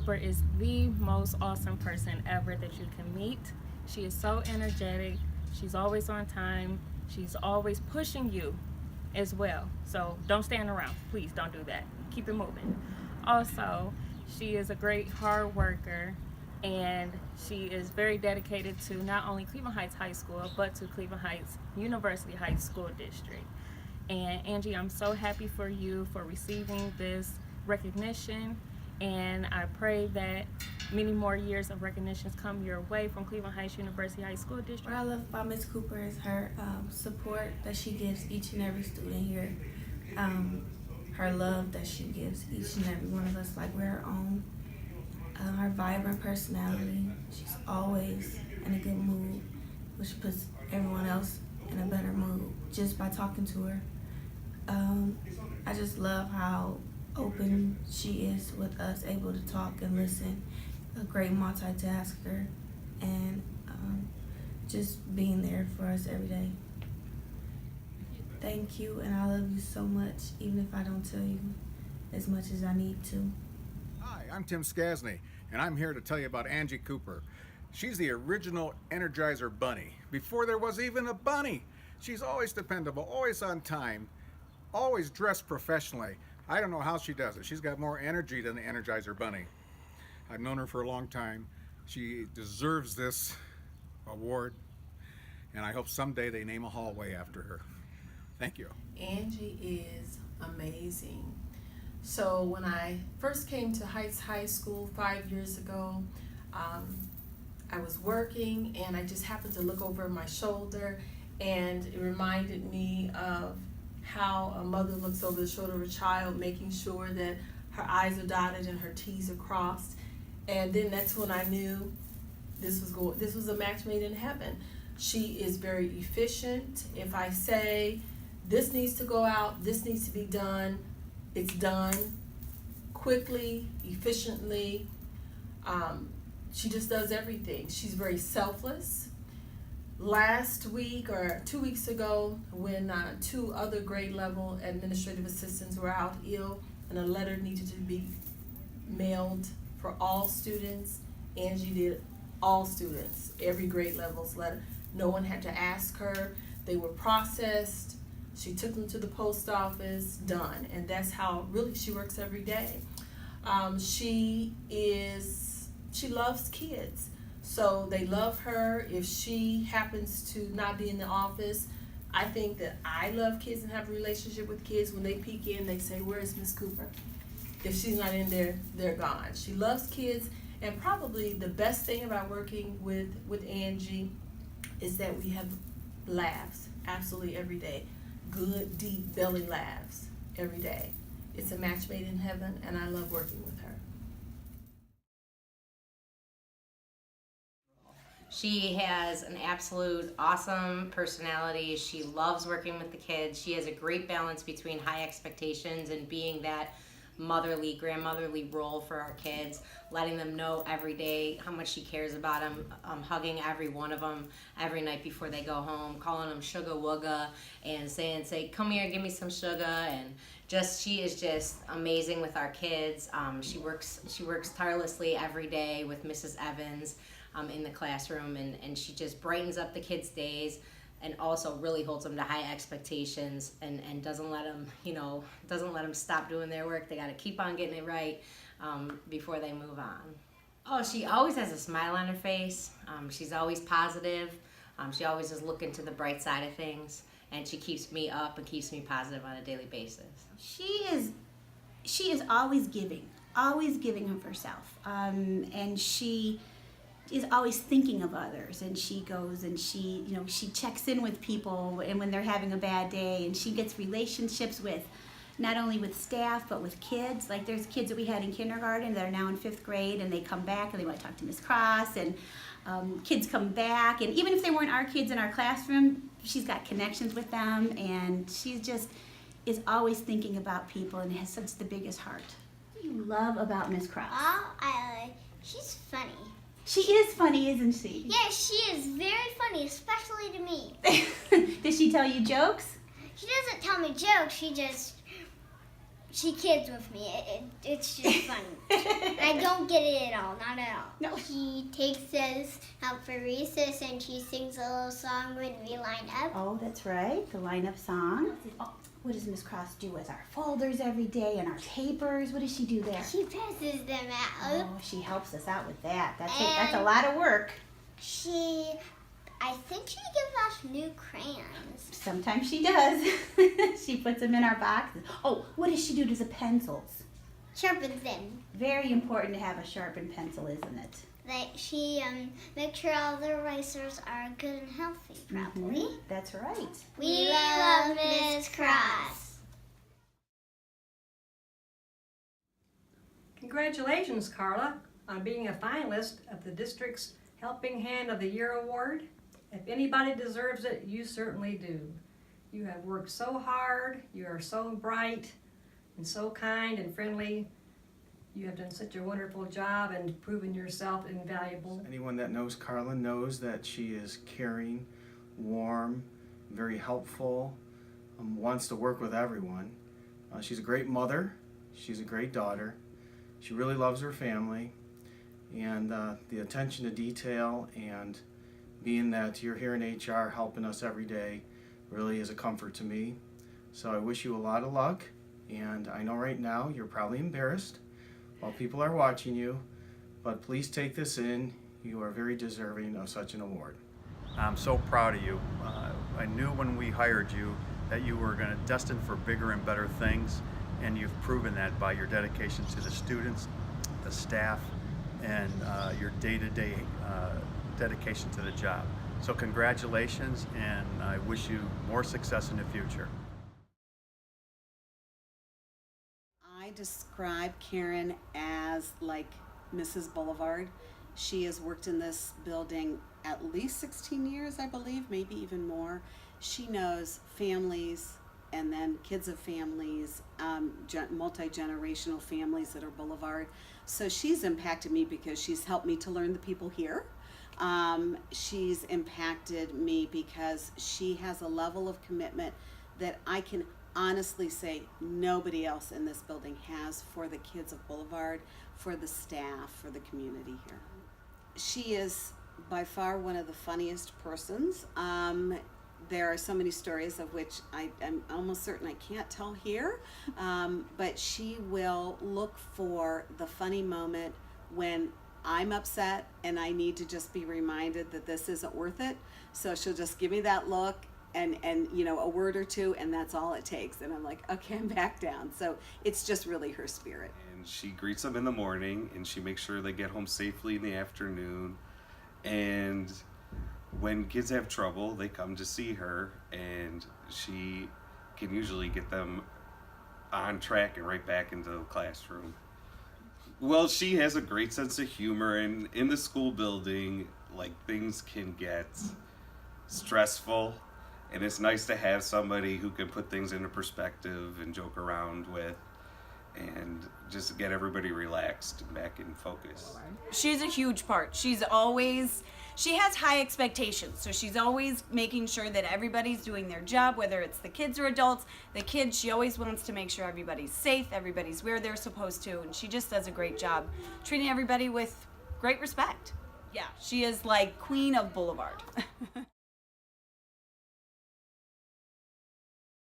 Cooper is the most awesome person ever that you can meet. She is so energetic. She's always on time. She's always pushing you as well. So don't stand around. Please don't do that. Keep it moving. Also, she is a great hard worker, and she is very dedicated to not only Cleveland Heights High School, but to Cleveland Heights University Heights School District. And Angie, I'm so happy for you for receiving this recognition, and I pray that many more years of recognitions come your way from Cleveland Heights University High School District. What I love about Miss Cooper is her support that she gives each and every student here. Her love that she gives each and every one of us like we're her own. Her vibrant personality. She's always in a good mood, which puts everyone else in a better mood just by talking to her. I just love how open she is with us, able to talk and listen. A great multitasker, and just being there for us every day. Thank you, and I love you so much, even if I don't tell you as much as I need to. Hi, I'm Tim Skasny, and I'm here to tell you about Angie Cooper. She's the original Energizer Bunny. Before there was even a bunny. She's always dependable, always on time, always dressed professionally. I don't know how she does it. She's got more energy than the Energizer Bunny. I've known her for a long time. She deserves this award, and I hope someday they name a hallway after her. Thank you. Angie is amazing. So when I first came to Heights High School 5 years ago, I was working and I just happened to look over my shoulder, and it reminded me of how a mother looks over the shoulder of a child, making sure that her I's are dotted and her T's are crossed. And then that's when I knew this was a match made in heaven. She is very efficient. If I say this needs to go out, this needs to be done, it's done quickly, efficiently. She just does everything. She's very selfless. Last week or 2 weeks ago, when 2 other grade level administrative assistants were out ill and a letter needed to be mailed for all students, Angie did all students, every grade level's letter. No one had to ask her. They were processed. She took them to the post office, done. And that's how really she works every day. She loves kids. So they love her. If she happens to not be in the office, I think that I love kids and have a relationship with kids. When they peek in, they say, "Where's Miss Cooper?" If she's not in there, they're gone. She loves kids, and probably the best thing about working with Angie is that we have laughs absolutely every day. Good, deep belly laughs every day. It's a match made in heaven, and I love working with her. She has an absolute awesome personality. She loves working with the kids. She has a great balance between high expectations and being that motherly, grandmotherly role for our kids, letting them know every day how much she cares about them, hugging every one of them every night before they go home, calling them sugar wugga, and say, "Come here, give me some sugar." And she is just amazing with our kids. She works tirelessly every day with Mrs. Evans in the classroom, and she just brightens up the kids' days, and also really holds them to high expectations, and doesn't let them stop doing their work. They got to keep on getting it right before they move on. Oh, she always has a smile on her face. She's always positive. She always is looking to the bright side of things, and she keeps me up and keeps me positive on a daily basis. She is always giving of herself, and she is always thinking of others, and she goes and she checks in with people and when they're having a bad day, and she gets relationships with not only with staff but with kids. Like there's kids that we had in kindergarten that are now in 5th grade, and they come back and they want to talk to Miss Cross, and kids come back, and even if they weren't our kids in our classroom, she's got connections with them, and she just is always thinking about people and has such the biggest heart. What do you love about Miss Cross? She's funny. She is funny, isn't she? Yeah, she is very funny, especially to me. Does she tell you jokes? She doesn't tell me jokes, she just she kids with me. It's just funny. And I don't get it at all, not at all. No. She takes us out for recess and she sings a little song when we line up. Oh, that's right, the line-up song. Oh, what does Miss Cross do with our folders every day and our papers? What does she do there? She passes them out. Oh, she helps us out with that. That's a lot of work. I think she gives us new crayons. Sometimes she does. She puts them in our boxes. Oh, what does she do to the pencils? Sharpens them. Very important to have a sharpened pencil, isn't it? She makes sure all the erasers are good and healthy, probably. That's right. We love Miss Cross. Congratulations, Carla, on being a finalist of the district's Helping Hand of the Year award. If anybody deserves it, you certainly do. You have worked so hard, you are so bright and so kind and friendly. You have done such a wonderful job and proven yourself invaluable. Anyone that knows Carla knows that she is caring, warm, very helpful, wants to work with everyone. She's a great mother, she's a great daughter, she really loves her family, and the attention to detail and being that you're here in HR helping us every day really is a comfort to me. So I wish you a lot of luck, and I know right now you're probably embarrassed while people are watching you, but please take this in. You are very deserving of such an award. I'm so proud of you. I knew when we hired you that you were destined for bigger and better things, and you've proven that by your dedication to the students, the staff, and your day-to-day dedication to the job. So congratulations, and I wish you more success in the future. I describe Karen as like Mrs. Boulevard. She has worked in this building at least 16 years, I believe, maybe even more. She knows families and then kids of families, multi-generational families that are Boulevard. So she's impacted me because she's helped me to learn the people here. She's impacted me because she has a level of commitment that I can honestly say nobody else in this building has for the kids of Boulevard, for the staff, for the community here. She is by far one of the funniest persons. There are so many stories of which I'm almost certain I can't tell here, but she will look for the funny moment when I'm upset and I need to just be reminded that this isn't worth it. So she'll just give me that look and you know, a word or two, and that's all it takes. And I'm like, okay, I'm back down. So it's just really her spirit. And she greets them in the morning, and she makes sure they get home safely in the afternoon. And when kids have trouble, they come to see her, and she can usually get them on track and right back into the classroom. Well, she has a great sense of humor, and in the school building, like, things can get stressful, and it's nice to have somebody who can put things into perspective and joke around with and just get everybody relaxed and back in focus. She's a huge part. She has high expectations, so she's always making sure that everybody's doing their job, whether it's the kids or adults. The kids, she always wants to make sure everybody's safe, everybody's where they're supposed to, and she just does a great job treating everybody with great respect. Yeah, she is like Queen of Boulevard.